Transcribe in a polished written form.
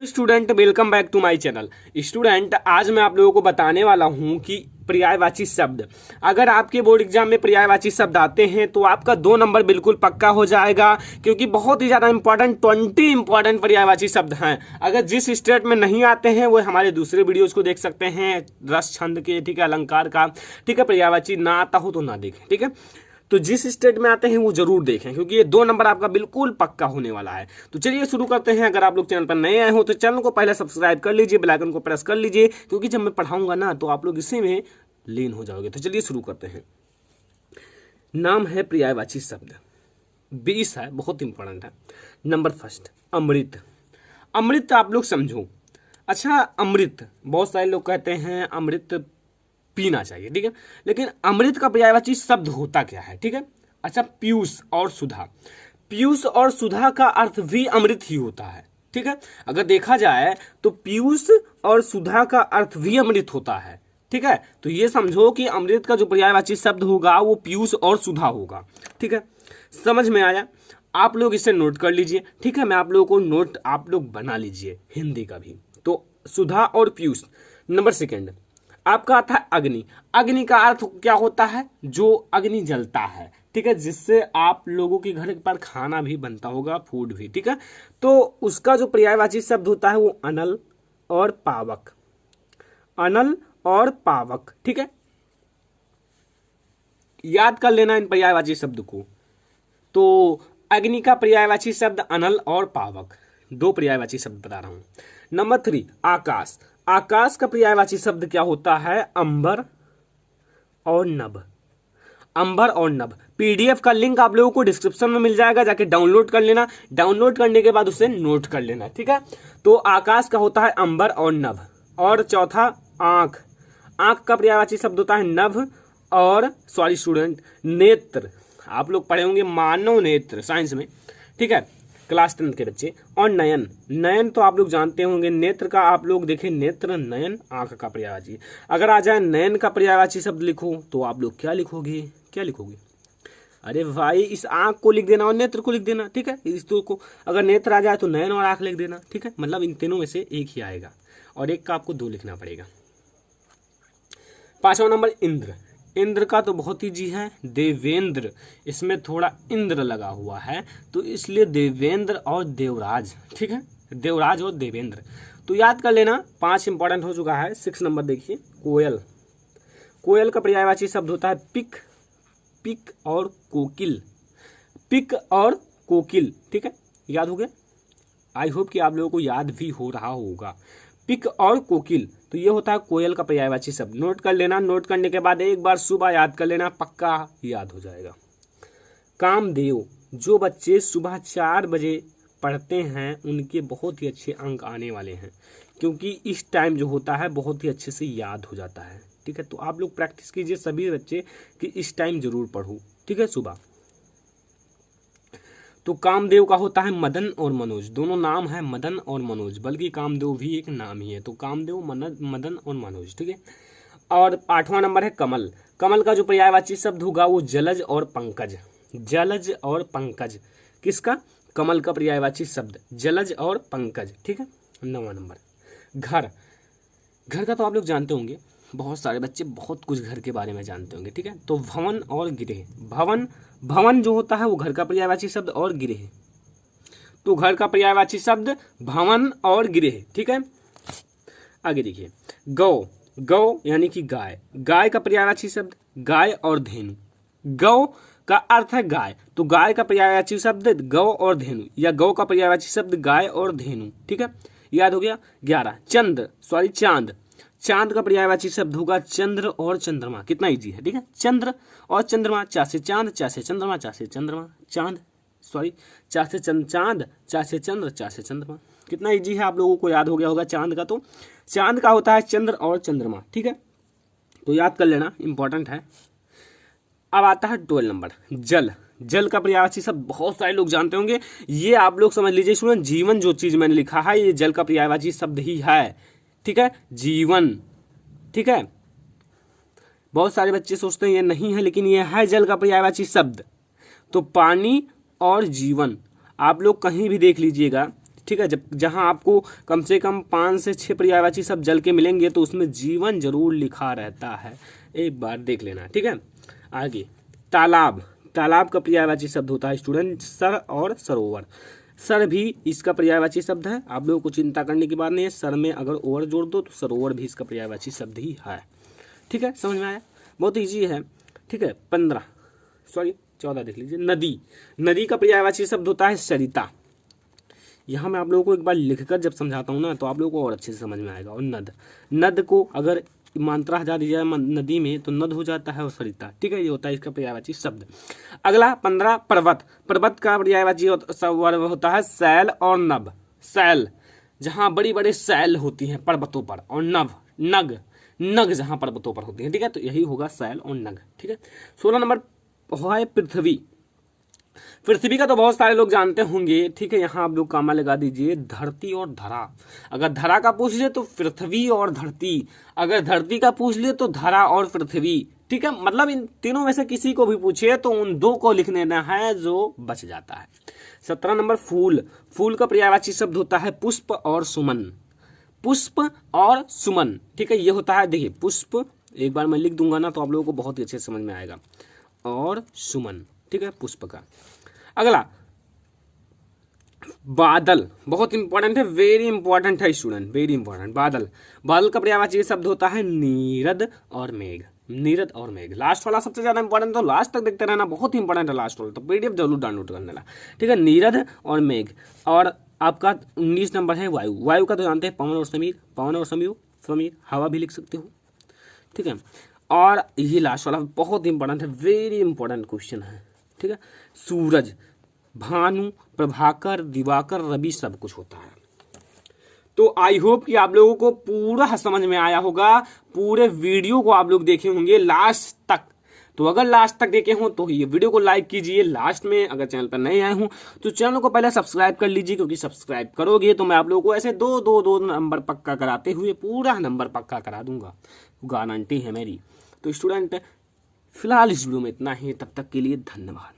Student welcome back to my channel. Student आज मैं आप लोगों को बताने वाला हूं कि पर्यायवाची शब्द, अगर आपके बोर्ड एग्जाम में पर्यायवाची शब्द आते हैं तो आपका 2 नंबर बिल्कुल पक्का हो जाएगा, क्योंकि बहुत ही ज़्यादा इंपॉर्टेंट 20 इंपॉर्टेंट पर्यायवाची शब्द हैं। अगर जिस स्टेट में नहीं आते हैं वो हमारे दूसरे वीडियोज़ को देख सकते हैं, रस छंद के, ठीक है, अलंकार का, ठीक है। पर्यायवाची ना आता हो तो ना देखें, ठीक है। तो जिस स्टेट में आते हैं वो जरूर देखें, क्योंकि ये 2 नंबर आपका बिल्कुल पक्का होने वाला है। तो चलिए शुरू करते हैं। अगर आप लोग चैनल पर नए आए हो तो चैनल को पहले सब्सक्राइब कर लीजिए, बेल आइकन को प्रेस कर लीजिए, क्योंकि जब मैं पढ़ाऊंगा ना तो आप लोग इसी में लीन हो जाओगे। तो चलिए शुरू करते हैं। नाम है पर्यायवाची शब्द, 20 है, बहुत इंपॉर्टेंट है। नंबर फर्स्ट, अमृत। अमृत आप लोग समझो। अच्छा, अमृत बहुत सारे लोग कहते हैं अमृत पीना चाहिए, ठीक है, लेकिन अमृत का पर्यायवाची शब्द होता क्या है, ठीक है। अच्छा, पीयूष और सुधा। पीयूष और सुधा का अर्थ भी अमृत ही होता है, ठीक है। अगर देखा जाए तो पीयूष और सुधा का अर्थ भी अमृत होता है, ठीक है। तो ये समझो कि अमृत का जो पर्यायवाची शब्द होगा वो पीयूष और सुधा होगा, ठीक है। समझ में आया? आप लोग इसे नोट कर लीजिए, ठीक है। मैं आप लोगों को नोट आप लोग बना लीजिए हिंदी का भी। तो सुधा और पीयूष। नंबर सेकेंड, आपका आता है अग्नि। अग्नि का अर्थ क्या होता है? जो अग्नि जलता है, ठीक है, जिससे आप लोगों के घर पर खाना भी बनता होगा, फूड भी, ठीक है। तो उसका जो पर्यायवाची शब्द होता है वो अनल और पावक। अनल और पावक, ठीक है। याद कर लेना इन पर्यायवाची शब्द को। तो अग्नि का पर्यायवाची शब्द अनल और पावक, 2 पर्यायवाची शब्द बता रहा हूं। नंबर 3, आकाश। आकाश का पर्यायवाची शब्द क्या होता है? अंबर और नभ। अंबर और नभ। पीडीएफ का लिंक आप लोगों को डिस्क्रिप्शन में मिल जाएगा, जाके डाउनलोड कर लेना। डाउनलोड करने के बाद उसे नोट कर लेना, ठीक है। तो आकाश का होता है अंबर और नभ। और चौथा, आंख। आंख का पर्यायवाची शब्द होता है नभ और सॉरी स्टूडेंट, नेत्र। आप लोग पढ़े होंगे मानव नेत्र साइंस में, ठीक है, क्लास 10 के बच्चे। और नयन। नयन तो आप लोग जानते होंगे, नेत्र का आप लोग देखें, नेत्र, नयन, आंख का पर्यायवाची। अगर आ जाए नयन का पर्यायवाची शब्द लिखो तो आप लोग क्या लिखोगे? क्या लिखोगे? अरे भाई, इस आंख को लिख देना और नेत्र को लिख देना, ठीक है। इस दो को अगर नेत्र आ जाए तो नयन और आंख लिख देना, ठीक है। मतलब इन तीनों में से एक ही आएगा और एक का आपको 2 लिखना पड़ेगा। 5वां नंबर, इंद्र। इंद्र का तो बहुत ईजी है, देवेंद्र। इसमें थोड़ा इंद्र लगा हुआ है तो इसलिए देवेंद्र और देवराज, ठीक है, देवराज और देवेंद्र। तो याद कर लेना, 5 इंपॉर्टेंट हो चुका है। 6 नंबर देखिए, कोयल। कोयल का पर्यायवाची शब्द होता है पिक। पिक और कोकिल। पिक और कोकिल, ठीक है, याद हो गया? आई होप कि आप लोगों को याद भी हो रहा होगा। पिक और कोकिल, तो ये होता है कोयल का पर्यायवाची शब्द। नोट कर लेना। नोट करने के बाद एक बार सुबह याद कर लेना, पक्का याद हो जाएगा। कामदेव। जो बच्चे सुबह 4 बजे पढ़ते हैं उनके बहुत ही अच्छे अंक आने वाले हैं, क्योंकि इस टाइम जो होता है बहुत ही अच्छे से याद हो जाता है, ठीक है। तो आप लोग प्रैक्टिस कीजिए सभी बच्चे कि इस टाइम जरूर पढ़ो, ठीक है, सुबह। तो कामदेव का होता है मदन और मनोज। दोनों नाम है मदन और मनोज, बल्कि कामदेव भी एक नाम ही है। तो कामदेव, मदन और मनोज, ठीक है। और 8वां नंबर है कमल। कमल का जो पर्यायवाची शब्द होगा वो जलज और पंकज। जलज और पंकज। किसका? कमल का पर्यायवाची शब्द जलज और पंकज, ठीक है। 9वां नंबर, घर। घर का तो आप लोग जानते होंगे, बहुत सारे बच्चे बहुत कुछ घर के बारे में जानते होंगे, ठीक है। तो भवन और गृह। भवन, भवन जो होता है वो घर का पर्यायवाची शब्द, और गृह तो घर का पर्यायवाची शब्द भवन और गृह, ठीक है। आगे देखिए, गौ। गौ यानी कि गाय। गाय का पर्यायवाची शब्द गाय और धेनु। गौ का अर्थ है गाय, तो गाय का पर्यायवाची शब्द गौ और धेनु, या गौ का पर्यायवाची शब्द गाय और धेनु, ठीक है, याद हो गया। 11, चंद्र, सॉरी चांद। चांद का पर्यायवाची शब्द होगा चंद्र और चंद्रमा। कितना इजी है, ठीक है। चंद्र और चंद्रमा, चा से चांद, चा से चंद्रमा, चा से चंद्रमा, चांद, सॉरी, चा से चांद, चा से चंद्र, चा से चंद्रमा। कितना इजी है, आप लोगों को याद हो गया होगा चांद का। तो चांद का होता है चंद्र और चंद्रमा, ठीक है, तो याद कर लेना, इंपॉर्टेंट है। अब आता है 12 नंबर, जल। जल का पर्यायवाची शब्द बहुत सारे लोग जानते होंगे, ये आप लोग समझ लीजिए स्टूडेंट, जीवन जो चीज मैंने लिखा है ये जल का पर्यायवाची शब्द ही है, ठीक है, जीवन, ठीक है। बहुत सारे बच्चे सोचते हैं ये नहीं है, लेकिन ये है जल का पर्यायवाची शब्द। तो पानी और जीवन, आप लोग कहीं भी देख लीजिएगा ठीक है। जब जहां आपको कम से कम 5 से 6 पर्यायवाची शब्द जल के मिलेंगे तो उसमें जीवन जरूर लिखा रहता है, एक बार देख लेना, ठीक है। आगे तालाब, तालाब का पर्यायवाची शब्द होता है स्टूडेंट सर और सरोवर। सर भी इसका पर्यायवाची शब्द है, आप लोगों को चिंता करने की बात नहीं है। सर में अगर ओवर जोड़ दो तो सरोवर भी इसका पर्यायवाची शब्द ही है, ठीक है। समझ में आया, बहुत ईजी है, ठीक है। 14 देख लीजिए, नदी, नदी का पर्यायवाची शब्द होता है सरिता। यहाँ मैं आप लोगों को एक बार लिखकर जब समझाता हूँ ना तो आप लोगों को और अच्छे से समझ में आएगा। और नद, नद को अगर मात्रा हटा दी जाए नदी में तो नद हो जाता है और सरिता, ठीक है। ये होता है इसका पर्यायवाची शब्द। अगला 15 पर्वत, पर्वत का पर्यायवाची वर्ब होता है शैल और नभ। शैल जहाँ बड़ी बड़े शैल होती हैं पर्वतों पर, और नभ नग, नग जहाँ पर्वतों पर होती है, ठीक है। तो यही होगा शैल और नग, ठीक है। 16 नंबर है पृथ्वी। पृथ्वी का तो बहुत सारे लोग जानते होंगे, ठीक है। यहाँ आप लोग कामा लगा दीजिए, धरती और धरा। अगर धरा का पूछ ले तो पृथ्वी और धरती, अगर धरती का पूछ ले तो धरा और पृथ्वी, ठीक है। मतलब इन तीनों में से किसी को भी पूछे तो उन दो को लिख लेना है जो बच जाता है। 17 नंबर फूल, फूल का पर्यायवाची शब्द होता है पुष्प और सुमन। पुष्प और सुमन, ठीक है। ये होता है, देखिए पुष्प एक बार मैं लिख दूंगा ना तो आप लोगों को बहुत ही अच्छे से समझ में आएगा, और सुमन, ठीक है, पुष्प का। अगला बादल, बहुत इंपॉर्टेंट है, वेरी इंपॉर्टेंट है स्टूडेंट, वेरी इंपॉर्टेंट। बादल, बादल का पर्यायवाची शब्द होता है नीरद और मेघ। नीरद और मेघ, लास्ट वाला सबसे ज्यादा इंपॉर्टेंट, तो लास्ट तक देखते रहना, बहुत ही इंपॉर्टेंट है लास्ट वाला, तो पीडीएफ जरूर डाउनलोड कर लेना, ठीक है। नीरद और मेघ। और आपका 19 नंबर है वायु। वायु का तो जानते हैं पवन और समीर, पवन और समीर हवा भी लिख सकते हो, ठीक है। और ये लास्ट वाला बहुत इंपॉर्टेंट है, वेरी इंपॉर्टेंट क्वेश्चन है, ठीक है। सूरज, भानु, प्रभाकर, दिवाकर, रवि सब कुछ होता है। तो आई होप कि आप लोगों को पूरा समझ में आया होगा, पूरे वीडियो को आप लोग देखे होंगे लास्ट तक। तो अगर लास्ट तक देखे हो तो ये वीडियो को लाइक कीजिए। लास्ट में अगर चैनल पर नए आए हूं तो चैनल को पहले सब्सक्राइब कर लीजिए, क्योंकि सब्सक्राइब करोगे तो मैं आप लोगों को ऐसे दो नंबर पक्का कराते हुए पूरा नंबर पक्का करा दूंगा, गारंटी है मेरी। तो स्टूडेंट फिलहाल इस वीडियो में इतना ही, तब तक के लिए धन्यवाद।